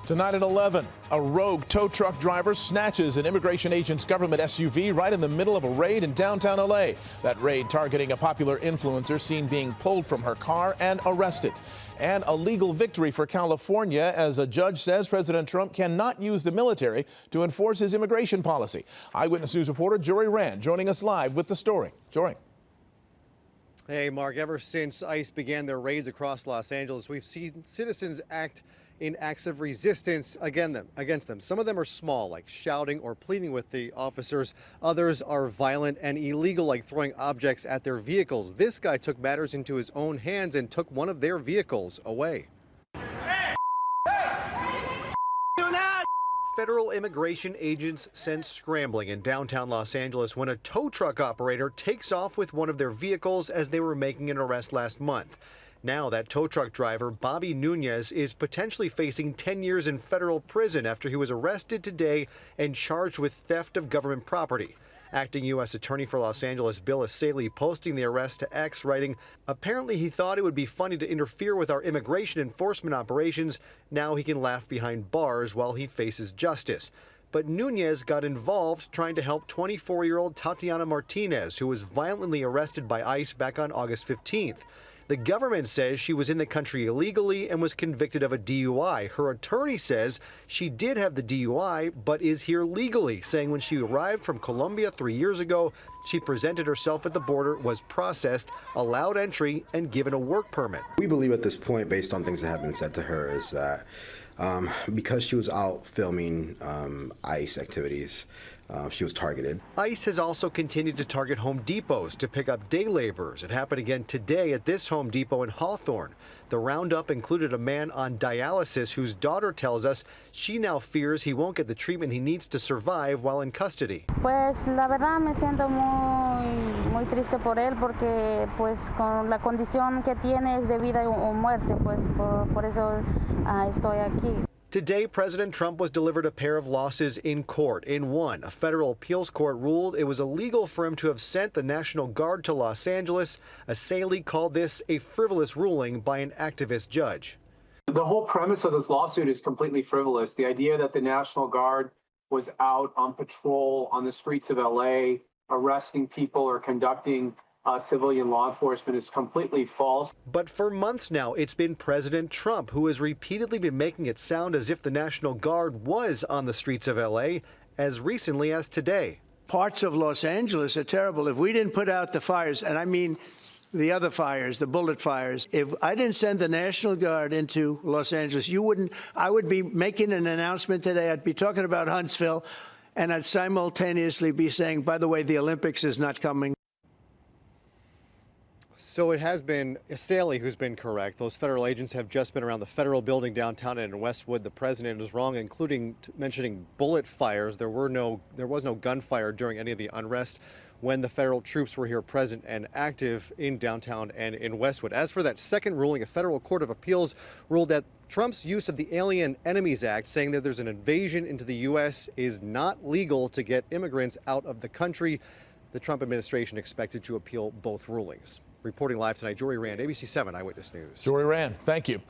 Tonight at 11, a rogue tow truck driver snatches an immigration agent's government SUV right in the middle of a raid in downtown LA. That raid targeting a popular influencer seen being pulled from her car and arrested. And a legal victory for California as a judge says President Trump cannot use the military to enforce his immigration policy. Eyewitness News reporter Jory Rand joining us live with the story. Jory. Hey, Mark, ever since ICE began their raids across Los Angeles, we've seen citizens act in acts of resistance against them. Some of them are small, like shouting or pleading with the officers. Others are violent and illegal, like throwing objects at their vehicles. This guy took matters into his own hands and took one of their vehicles away. Federal immigration agents sent scrambling in downtown Los Angeles when a tow truck operator takes off with one of their vehicles as they were making an arrest last month. Now that tow truck driver, Bobby Nunez, is potentially facing 10 years in federal prison after he was arrested today and charged with theft of government property. Acting U.S. Attorney for Los Angeles, Bill Asaley, posting the arrest to X, writing, "Apparently he thought it would be funny to interfere with our immigration enforcement operations. Now he can laugh behind bars while he faces justice." But Nunez got involved trying to help 24-year-old Tatiana Martinez, who was violently arrested by ICE back on August 15th. The government says she was in the country illegally and was convicted of a DUI. Her attorney says she did have the DUI, but is here legally, saying when she arrived from Colombia 3 years ago, she presented herself at the border, was processed, allowed entry, and given a work permit. We believe at this point, based on things that have been said to her, is that because she was out filming ICE activities, she was targeted. ICE has also continued to target Home Depots to pick up day laborers. It happened again today at this Home Depot in Hawthorne. The roundup included a man on dialysis whose daughter tells us she now fears he won't get the treatment he needs to survive while in custody. Pues la verdad me siento muy triste por él porque pues con la condición que tiene es de vida o muerte, pues por eso estoy aquí. Today, President Trump was delivered a pair of losses in court. In one, a federal appeals court ruled it was illegal for him to have sent the National Guard to Los Angeles. Asaley called this a frivolous ruling by an activist judge. The whole premise of this lawsuit is completely frivolous. The idea that the National Guard was out on patrol on the streets of LA, arresting people or conducting civilian law enforcement is completely false. But for months now, it's been President Trump who has repeatedly been making it sound as if the National Guard was on the streets of LA as recently as today. Parts of Los Angeles are terrible. If we didn't put out the fires, and I mean the other fires, the bullet fires, if I didn't send the National Guard into Los Angeles, I would be making an announcement today. I'd be talking about Huntsville, and I'd simultaneously be saying, by the way, the Olympics is not coming. So it has been Asaley who's been correct. Those federal agents have just been around the federal building downtown and in Westwood. The president is wrong, including mentioning bullet fires. There was no gunfire during any of the unrest when the federal troops were here present and active in downtown and in Westwood. As for that second ruling, a federal court of appeals ruled that Trump's use of the Alien Enemies Act, saying that there's an invasion into the U.S., is not legal to get immigrants out of the country. The Trump administration expected to appeal both rulings. Reporting live tonight, Jory Rand, ABC 7 Eyewitness News. Jory Rand, thank you.